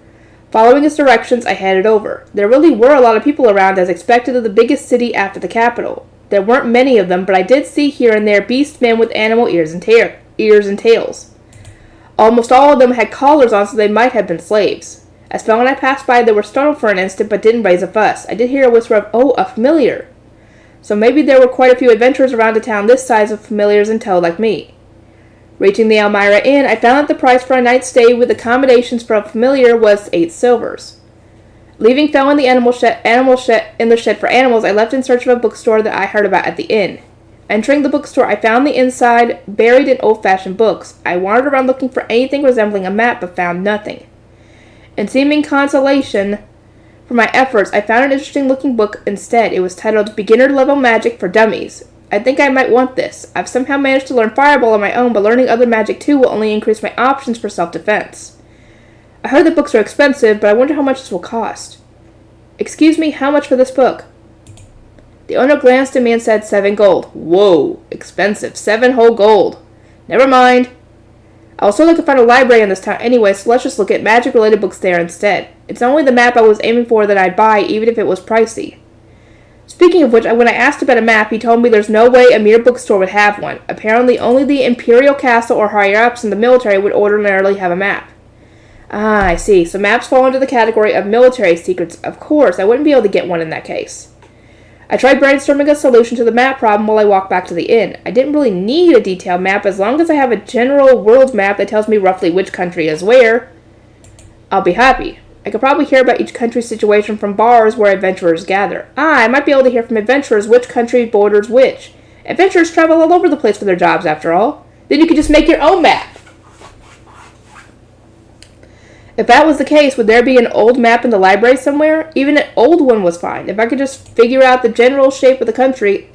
Following his directions, I headed over. There really were a lot of people around, as expected of the biggest city after the capital. There weren't many of them, but I did see here and there beast men with animal ears and tails. Almost all of them had collars on, so they might have been slaves. As fell when I passed by, they were startled for an instant, but didn't raise a fuss. I did hear a whisper of, "Oh, a familiar." So maybe there were quite a few adventurers around a town this size of familiars in tow like me. Reaching the Elmira Inn, I found that the price for a night's stay with accommodations for a familiar was 8 silvers. Leaving Fell in the in the shed for animals, I left in search of a bookstore that I heard about at the inn. Entering the bookstore, I found the inside buried in old-fashioned books. I wandered around looking for anything resembling a map, but found nothing. In seeming consolation for my efforts, I found an interesting-looking book instead. It was titled Beginner-Level Magic for Dummies. I think I might want this. I've somehow managed to learn Fireball on my own, but learning other magic too will only increase my options for self-defense. I heard that books are expensive, but I wonder how much this will cost. Excuse me, how much for this book? The owner glanced at me and said 7 gold. Whoa, expensive. 7 whole gold. Never mind. I was told I could find a library in this town anyway, so let's just look at magic-related books there instead. It's only the map I was aiming for that I'd buy, even if it was pricey. Speaking of which, when I asked about a map, he told me there's no way a mere bookstore would have one. Apparently, only the Imperial Castle or higher-ups in the military would ordinarily have a map. I see. So maps fall under the category of military secrets. Of course, I wouldn't be able to get one in that case. I tried brainstorming a solution to the map problem while I walked back to the inn. I didn't really need a detailed map as long as I have a general world map that tells me roughly which country is where. I'll be happy. I could probably hear about each country's situation from bars where adventurers gather. I might be able to hear from adventurers which country borders which. Adventurers travel all over the place for their jobs, after all. Then you could just make your own map. If that was the case, would there be an old map in the library somewhere? Even an old one was fine. If I could just figure out the general shape of the country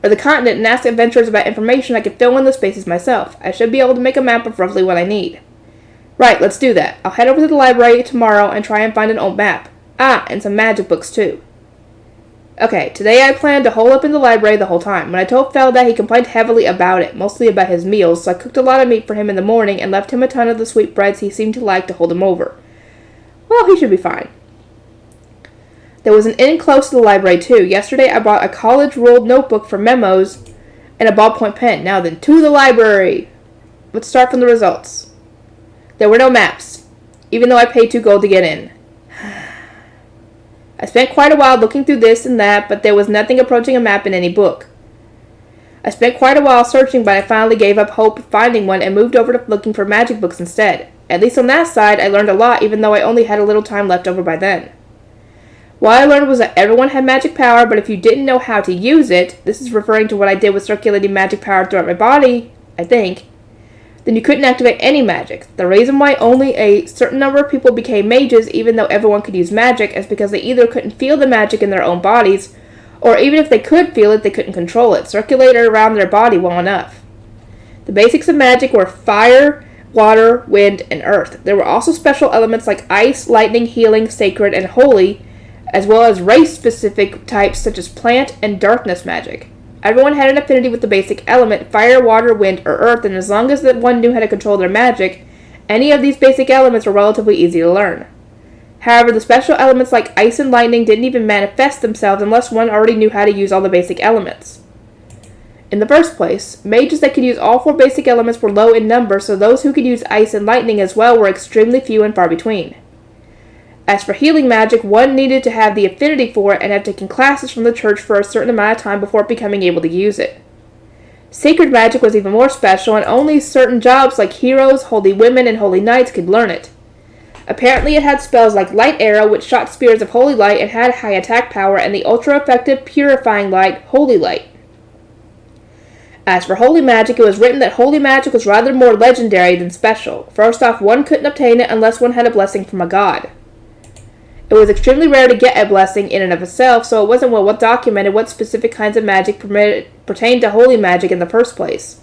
or the continent and ask adventurers about information, I could fill in the spaces myself. I should be able to make a map of roughly what I need. Right, let's do that. I'll head over to the library tomorrow and try and find an old map. And some magic books too. Okay, today I planned to hole up in the library the whole time. When I told Fel that, he complained heavily about it, mostly about his meals, so I cooked a lot of meat for him in the morning and left him a ton of the sweetbreads he seemed to like to hold him over. Well, he should be fine. There was an inn close to the library too. Yesterday I bought a college-ruled notebook for memos and a ballpoint pen. Now then, to the library! Let's start from the results. There were no maps, even though I paid 2 gold to get in. I spent quite a while looking through this and that, but there was nothing approaching a map in any book. I spent quite a while searching, but I finally gave up hope of finding one and moved over to looking for magic books instead. At least on that side, I learned a lot, even though I only had a little time left over by then. What I learned was that everyone had magic power, but if you didn't know how to use it, this is referring to what I did with circulating magic power throughout my body, I think, then you couldn't activate any magic. The reason why only a certain number of people became mages, even though everyone could use magic, is because they either couldn't feel the magic in their own bodies, or even if they could feel it, they couldn't control it, circulate it around their body well enough. The basics of magic were fire, water, wind, and earth. There were also special elements like ice, lightning, healing, sacred, and holy, as well as race-specific types such as plant and darkness magic. Everyone had an affinity with the basic element, fire, water, wind, or earth, and as long as that one knew how to control their magic, any of these basic elements were relatively easy to learn. However, the special elements like ice and lightning didn't even manifest themselves unless one already knew how to use all the basic elements. In the first place, mages that could use all 4 basic elements were low in number, so those who could use ice and lightning as well were extremely few and far between. As for healing magic, one needed to have the affinity for it and have taken classes from the church for a certain amount of time before becoming able to use it. Sacred magic was even more special, and only certain jobs like heroes, holy women, and holy knights could learn it. Apparently it had spells like Light Arrow, which shot spears of holy light and had high attack power, and the ultra-effective purifying light, Holy Light. As for holy magic, it was written that holy magic was rather more legendary than special. First off, one couldn't obtain it unless one had a blessing from a god. It was extremely rare to get a blessing in and of itself, so it wasn't well documented what specific kinds of magic pertained to holy magic in the first place.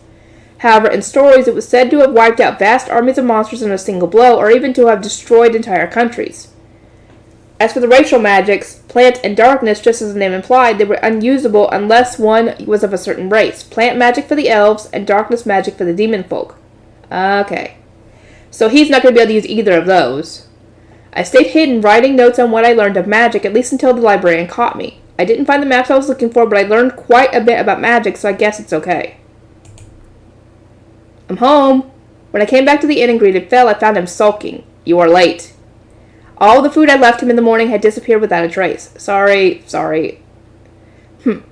However, in stories, it was said to have wiped out vast armies of monsters in a single blow, or even to have destroyed entire countries. As for the racial magics, plant and darkness, just as the name implied, they were unusable unless one was of a certain race. Plant magic for the elves, and darkness magic for the demon folk. Okay. So he's not going to be able to use either of those. I stayed hidden, writing notes on what I learned of magic, at least until the librarian caught me. I didn't find the maps I was looking for, but I learned quite a bit about magic, so I guess it's okay. I'm home. When I came back to the inn and greeted Phil, I found him sulking. You are late. All the food I left him in the morning had disappeared without a trace. Sorry.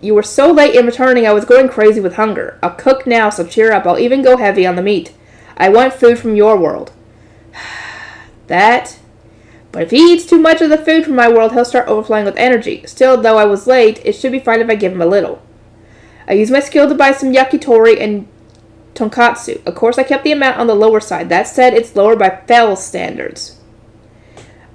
You were so late in returning, I was going crazy with hunger. I'll cook now, so cheer up. I'll even go heavy on the meat. I want food from your world. But if he eats too much of the food from my world, he'll start overflowing with energy. Still, though I was late, it should be fine if I give him a little. I used my skill to buy some yakitori and tonkatsu. Of course, I kept the amount on the lower side. That said, it's lower by Fel's standards.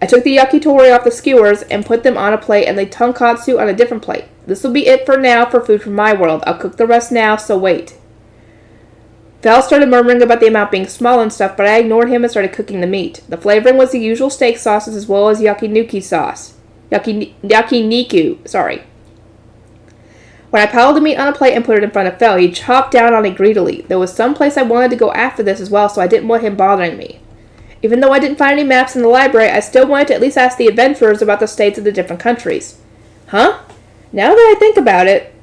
I took the yakitori off the skewers and put them on a plate and laid tonkatsu on a different plate. This will be it for now for food from my world. I'll cook the rest now, so wait. Fel started murmuring about the amount being small and stuff, but I ignored him and started cooking the meat. The flavoring was the usual steak sauces as well as yakiniku sauce. Yakiniku, sorry. When I piled the meat on a plate and put it in front of Fel, he chopped down on it greedily. There was some place I wanted to go after this as well, so I didn't want him bothering me. Even though I didn't find any maps in the library, I still wanted to at least ask the adventurers about the states of the different countries. Huh? Now that I think about it,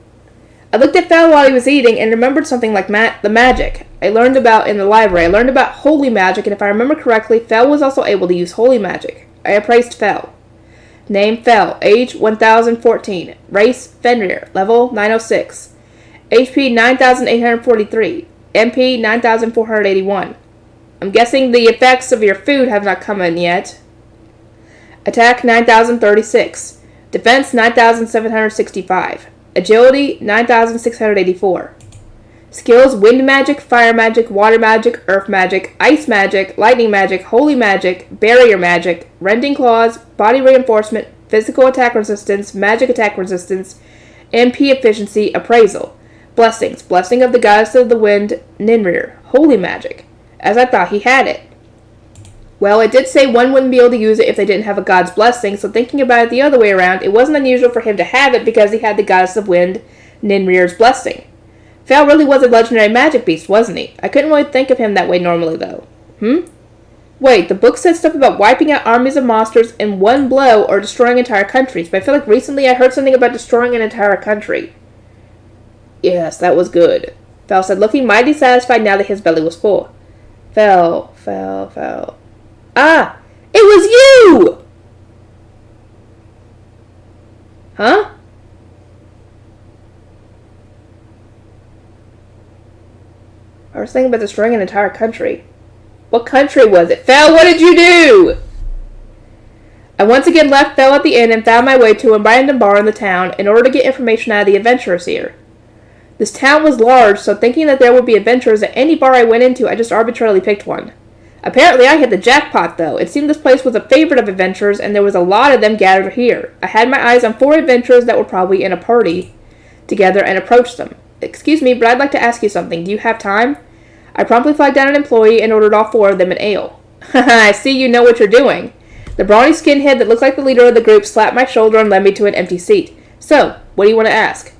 I looked at Fel while he was eating and remembered something like the magic I learned about in the library. I learned about holy magic, and if I remember correctly, Fel was also able to use holy magic. I appraised Fel. Name Fel. Age 1014. Race Fenrir. Level 906. HP 9843. MP 9481. I'm guessing the effects of your food have not come in yet. Attack 9036. Defense 9765. Agility 9684. Skills: wind magic, fire magic, water magic, earth magic, ice magic, lightning magic, holy magic, barrier magic, rending claws, body reinforcement, physical attack resistance, magic attack resistance, MP efficiency, appraisal. Blessings: blessing of the goddess of the wind, Ninrir. Holy magic. As I thought he had it. Well, it did say one wouldn't be able to use it if they didn't have a god's blessing, so thinking about it the other way around, it wasn't unusual for him to have it because he had the goddess of wind, Ninrir's blessing. Fel really was a legendary magic beast, wasn't he? I couldn't really think of him that way normally, though. Wait, the book said stuff about wiping out armies of monsters in one blow or destroying entire countries, but I feel like recently I heard something about destroying an entire country. Yes, that was good, Fel said, looking mighty satisfied now that his belly was full. Fel. Ah! It was you! Huh? I was thinking about destroying an entire country. What country was it? Fel, what did you do? I once again left Fel at the inn and found my way to a random bar in the town in order to get information out of the adventurers here. This town was large, so thinking that there would be adventurers at any bar I went into, I just arbitrarily picked one. Apparently I hit the jackpot, though. It seemed this place was a favorite of adventurers, and there was a lot of them gathered here. I had my eyes on 4 adventurers that were probably in a party together and approached them. Excuse me, but I'd like to ask you something. Do you have time? I promptly flagged down an employee and ordered all 4 of them an ale. Haha, I see you know what you're doing. The brawny skinhead that looked like the leader of the group slapped my shoulder and led me to an empty seat. So, what do you want to ask?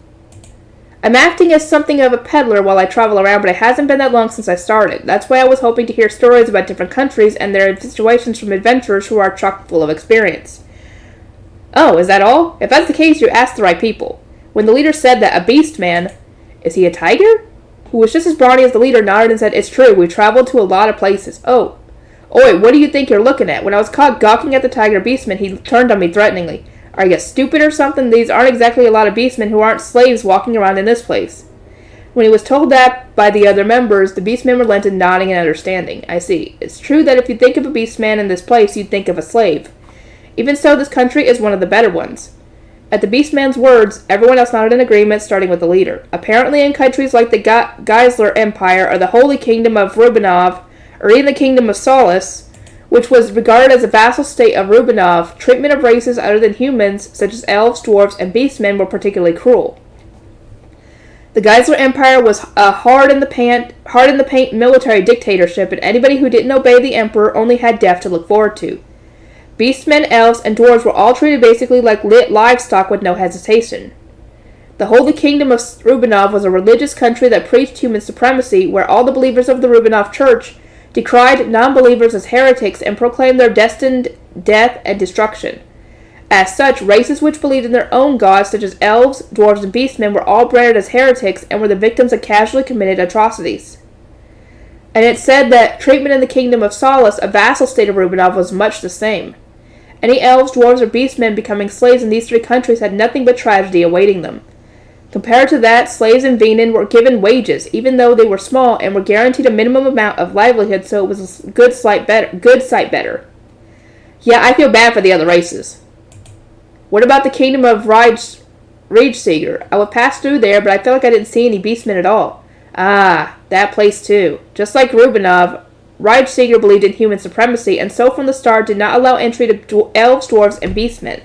I'm acting as something of a peddler while I travel around, but it hasn't been that long since I started. That's why I was hoping to hear stories about different countries and their situations from adventurers who are chock full of experience. Oh, is that all? If that's the case, you asked the right people. When the leader said that a beast man... Is he a tiger? Who was just as brawny as the leader nodded and said, It's true, we traveled to a lot of places. Oh. Oi, what do you think you're looking at? When I was caught gawking at the tiger beastman, he turned on me threateningly. Are you stupid or something? These aren't exactly a lot of beastmen who aren't slaves walking around in this place. When he was told that by the other members, the beastmen relented, nodding and understanding. I see. It's true that if you think of a beastman in this place, you'd think of a slave. Even so, this country is one of the better ones. At the beastman's words, everyone else nodded in agreement, starting with the leader. Apparently in countries like the Geisler Empire, or the Holy Kingdom of Rubinov, or even the Kingdom of Solace, which was regarded as a vassal state of Rubinov, treatment of races other than humans, such as elves, dwarves, and beastmen, were particularly cruel. The Geisler Empire was a hard-in-the-paint military dictatorship, and anybody who didn't obey the emperor only had death to look forward to. Beastmen, elves, and dwarves were all treated basically like livestock with no hesitation. The Holy Kingdom of Rubinov was a religious country that preached human supremacy, where all the believers of the Rubinov Church decried non-believers as heretics and proclaimed their destined death and destruction. As such, races which believed in their own gods, such as elves, dwarves, and beastmen, were all branded as heretics and were the victims of casually committed atrocities. And it said that treatment in the Kingdom of Solace, a vassal state of Rubinov, was much the same. Any elves, dwarves, or beastmen becoming slaves in these three countries had nothing but tragedy awaiting them. Compared to that, slaves in Venin were given wages, even though they were small, and were guaranteed a minimum amount of livelihood, so it was a good sight better. Yeah, I feel bad for the other races. What about the kingdom of Rageseeger? I would pass through there, but I felt like I didn't see any beastmen at all. Ah, that place too. Just like Rubinov, Rageseeger believed in human supremacy, and so from the start did not allow entry to elves, dwarves, and beastmen.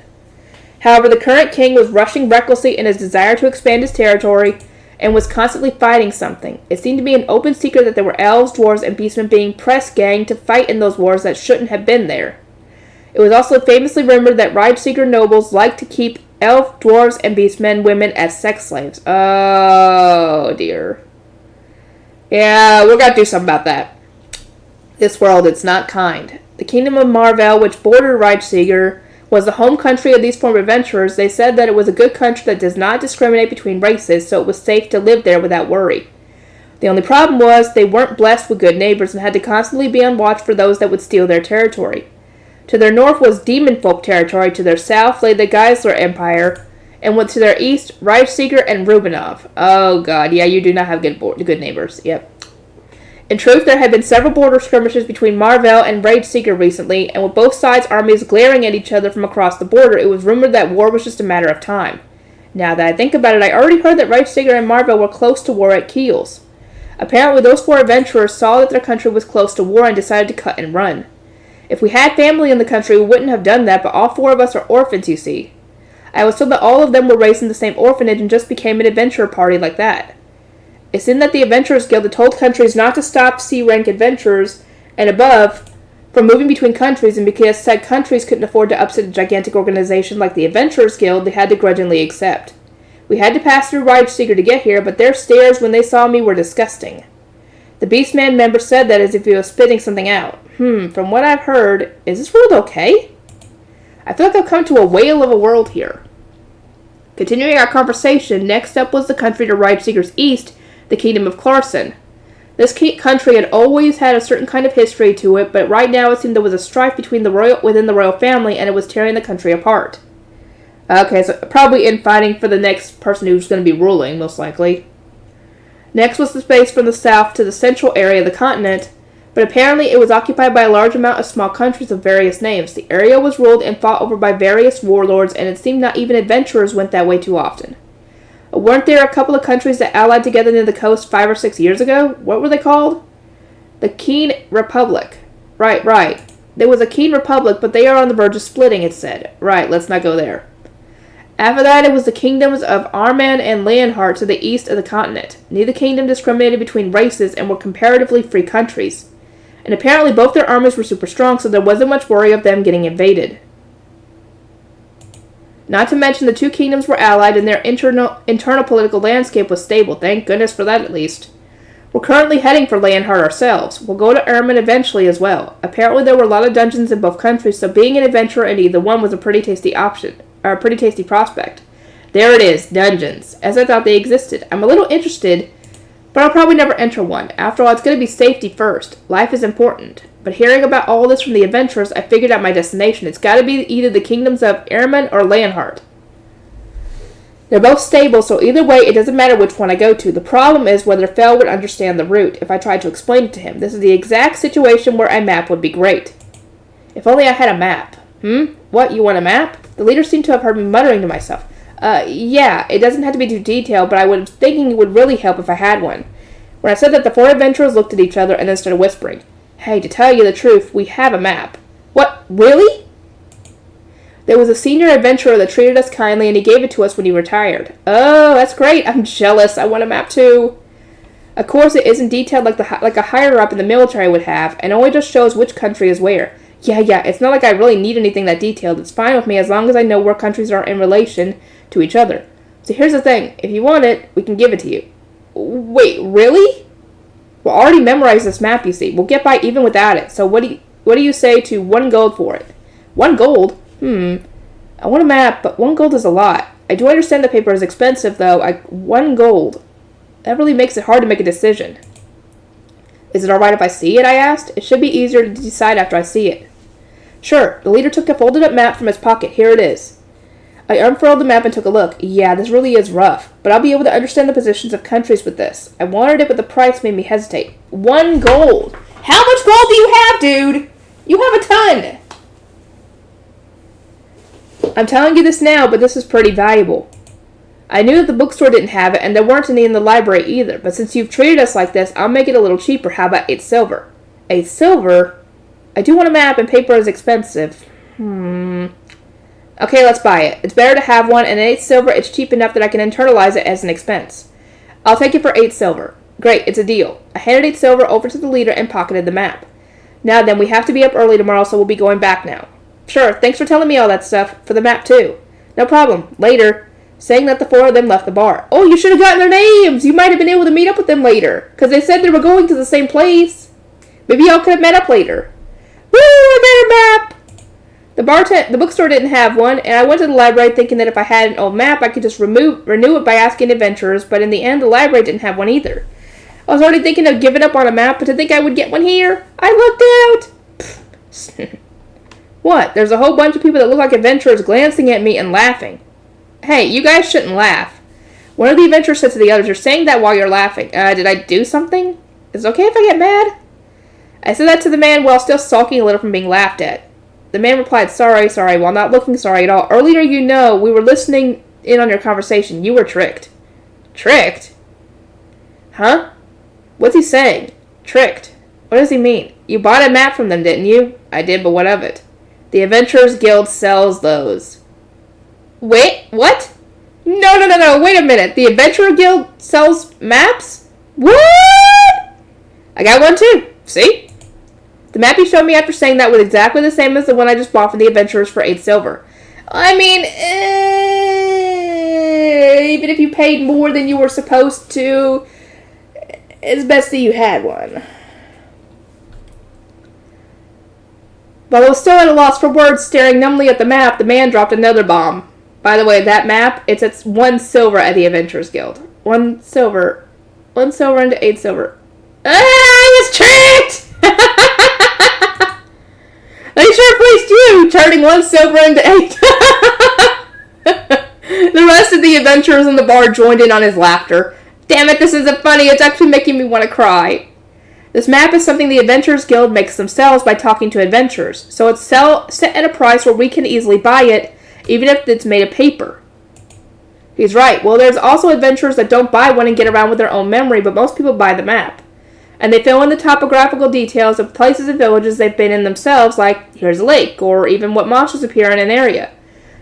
However, the current king was rushing recklessly in his desire to expand his territory, and was constantly fighting something. It seemed to be an open secret that there were elves, dwarves, and beastmen being press-ganged to fight in those wars that shouldn't have been there. It was also famously rumored that Rageseeger nobles liked to keep elf, dwarves, and beastmen women as sex slaves. Oh, dear. Yeah, we're gonna do something about that. This world, it's not kind. The kingdom of Marvel, which bordered Rageseeger, was the home country of these former adventurers. They said that it was a good country that does not discriminate between races, so it was safe to live there without worry. The only problem was they weren't blessed with good neighbors and had to constantly be on watch for those that would steal their territory. To their north was demon folk territory, to their south lay the Geisler Empire, and to their east, Rageseeger and Rubinov. Oh god, yeah, you do not have good neighbors. Yep. In truth, there had been several border skirmishes between Marvel and Rageseeger recently, and with both sides' armies glaring at each other from across the border, it was rumored that war was just a matter of time. Now that I think about it, I already heard that Rageseeger and Marvel were close to war at Kiel's. Apparently, those four adventurers saw that their country was close to war and decided to cut and run. If we had family in the country, we wouldn't have done that, but all four of us are orphans, you see. I was told that all of them were raised in the same orphanage and just became an adventurer party like that. It seemed that the Adventurers Guild had told countries not to stop C-rank adventurers and above from moving between countries, and because said countries couldn't afford to upset a gigantic organization like the Adventurers Guild, they had to grudgingly accept. We had to pass through Rageseeger to get here, but their stares when they saw me were disgusting. The Beastman member said that as if he was spitting something out. From what I've heard, is this world okay? I feel like I've come to a whale of a world here. Continuing our conversation, next up was the country to Rageseeger's east, the Kingdom of Clarson. This country had always had a certain kind of history to it, but right now it seemed there was a strife within the royal family, and it was tearing the country apart. Okay, so probably infighting for the next person who's going to be ruling, most likely. Next was the space from the south to the central area of the continent, but apparently it was occupied by a large amount of small countries of various names. The area was ruled and fought over by various warlords, and it seemed not even adventurers went that way too often. Weren't there a couple of countries that allied together near the coast 5 or 6 years ago? What were they called? The Keen Republic. Right. There was a Keen Republic, but they are on the verge of splitting, it said. Right, let's not go there. After that, it was the kingdoms of Arman and Leonhardt to the east of the continent. Neither kingdom discriminated between races and were comparatively free countries. And apparently both their armies were super strong, so there wasn't much worry of them getting invaded. Not to mention the two kingdoms were allied and their internal political landscape was stable. Thank goodness for that, at least. We're currently heading for Leonhardt ourselves. We'll go to Erman eventually as well. Apparently there were a lot of dungeons in both countries, so being an adventurer in either one was a pretty tasty prospect. There it is, dungeons, as I thought they existed. I'm a little interested, but I'll probably never enter one. After all, it's going to be safety first. Life is important. But hearing about all this from the adventurers, I figured out my destination. It's got to be either the kingdoms of Erman or Leonhardt. They're both stable, so either way, it doesn't matter which one I go to. The problem is whether Fel would understand the route if I tried to explain it to him. This is the exact situation where a map would be great. If only I had a map. What, you want a map? The leader seemed to have heard me muttering to myself. Yeah, it doesn't have to be too detailed, but I was thinking it would really help if I had one. When I said that, the four adventurers looked at each other and then started whispering. Hey, to tell you the truth, we have a map. What? Really? There was a senior adventurer that treated us kindly, and he gave it to us when he retired. Oh, that's great. I'm jealous. I want a map too. Of course, it isn't detailed like a higher-up in the military would have, and only just shows which country is where. Yeah, it's not like I really need anything that detailed. It's fine with me as long as I know where countries are in relation to each other. So here's the thing. If you want it, we can give it to you. Wait, really? We'll already memorize this map, you see. We'll get by even without it. So what do you say to 1 gold for it? 1 gold? I want a map, but 1 gold is a lot. I do understand the paper is expensive, though. 1 gold. That really makes it hard to make a decision. Is it alright if I see it, I asked? It should be easier to decide after I see it. Sure. The leader took a folded up map from his pocket. Here it is. I unfurled the map and took a look. Yeah, this really is rough, but I'll be able to understand the positions of countries with this. I wanted it, but the price made me hesitate. 1 gold. How much gold do you have, dude? You have a ton. I'm telling you this now, but this is pretty valuable. I knew that the bookstore didn't have it, and there weren't any in the library either, but since you've treated us like this, I'll make it a little cheaper. How about 8 silver? 8 silver? I do want a map, and paper is expensive. Okay, let's buy it. It's better to have one, and 8 silver, it's cheap enough that I can internalize it as an expense. I'll take it for 8 silver. Great, it's a deal. I handed 8 silver over to the leader and pocketed the map. Now then, we have to be up early tomorrow, so we'll be going back now. Sure, thanks for telling me all that stuff. For the map, too. No problem. Later. Saying that, the 4 of them left the bar. Oh, you should have gotten their names! You might have been able to meet up with them later, because they said they were going to the same place. Maybe y'all could have met up later. Woo, I got a map! The bookstore didn't have one, and I went to the library thinking that if I had an old map, I could just renew it by asking adventurers, but in the end, the library didn't have one either. I was already thinking of giving up on a map, but to think I would get one here, I lucked out! What? There's a whole bunch of people that look like adventurers glancing at me and laughing. Hey, you guys shouldn't laugh. One of the adventurers said to the others, you're saying that while you're laughing. Did I do something? Is it okay if I get mad? I said that to the man while still sulking a little from being laughed at. The man replied, sorry, while not looking sorry at all. Earlier, we were listening in on your conversation. You were tricked. Tricked? Huh? What's he saying? Tricked. What does he mean? You bought a map from them, didn't you? I did, but what of it? The Adventurers Guild sells those. Wait, what? No, wait a minute. The Adventurer Guild sells maps? What? I got one too. See? The map you showed me after saying that was exactly the same as the one I just bought from the Adventurers for 8 silver. I mean, even if you paid more than you were supposed to, it's best that you had one. While I was still at a loss for words, staring numbly at the map, the man dropped another bomb. By the way, that map, it's at 1 silver at the Adventurers Guild. 1 silver. 1 silver into 8 silver. I was tricked! They sure fleeced you, turning 1 silver into 8. The rest of the adventurers in the bar joined in on his laughter. Damn it, this isn't funny. It's actually making me want to cry. This map is something the Adventurers Guild makes themselves by talking to adventurers, so it's set at a price where we can easily buy it, even if it's made of paper. He's right. Well, there's also adventurers that don't buy one and get around with their own memory, but most people buy the map. And they fill in the topographical details of places and villages they've been in themselves, like, here's a lake, or even what monsters appear in an area.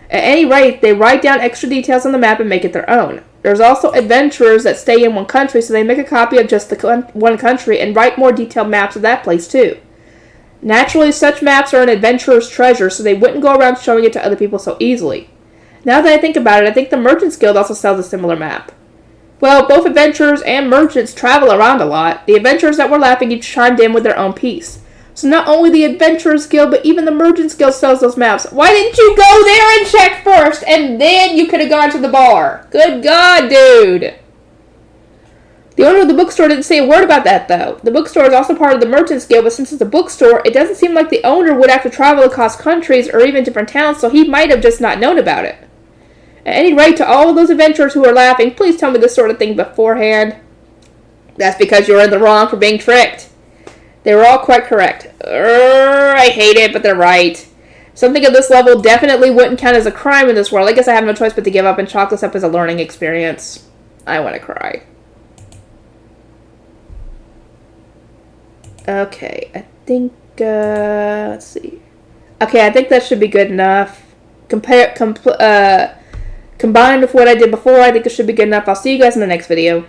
At any rate, they write down extra details on the map and make it their own. There's also adventurers that stay in one country, so they make a copy of just the one country and write more detailed maps of that place, too. Naturally, such maps are an adventurer's treasure, so they wouldn't go around showing it to other people so easily. Now that I think about it, I think the Merchants Guild also sells a similar map. Well, both adventurers and merchants travel around a lot. The adventurers that were laughing each chimed in with their own piece. So not only the Adventurers Guild, but even the Merchants Guild sells those maps. Why didn't you go there and check first, and then you could have gone to the bar? Good God, dude. The owner of the bookstore didn't say a word about that, though. The bookstore is also part of the Merchants Guild, but since it's a bookstore, it doesn't seem like the owner would have to travel across countries or even different towns, so he might have just not known about it. At any rate, to all of those adventurers who are laughing, please tell me this sort of thing beforehand. That's because you're in the wrong for being tricked. They were all quite correct. I hate it, but they're right. Something of this level definitely wouldn't count as a crime in this world. I guess I have no choice but to give up and chalk this up as a learning experience. I want to cry. Okay, I think, let's see. Okay, I think that should be good enough. Combined with what I did before, I think it should be good enough. I'll see you guys in the next video.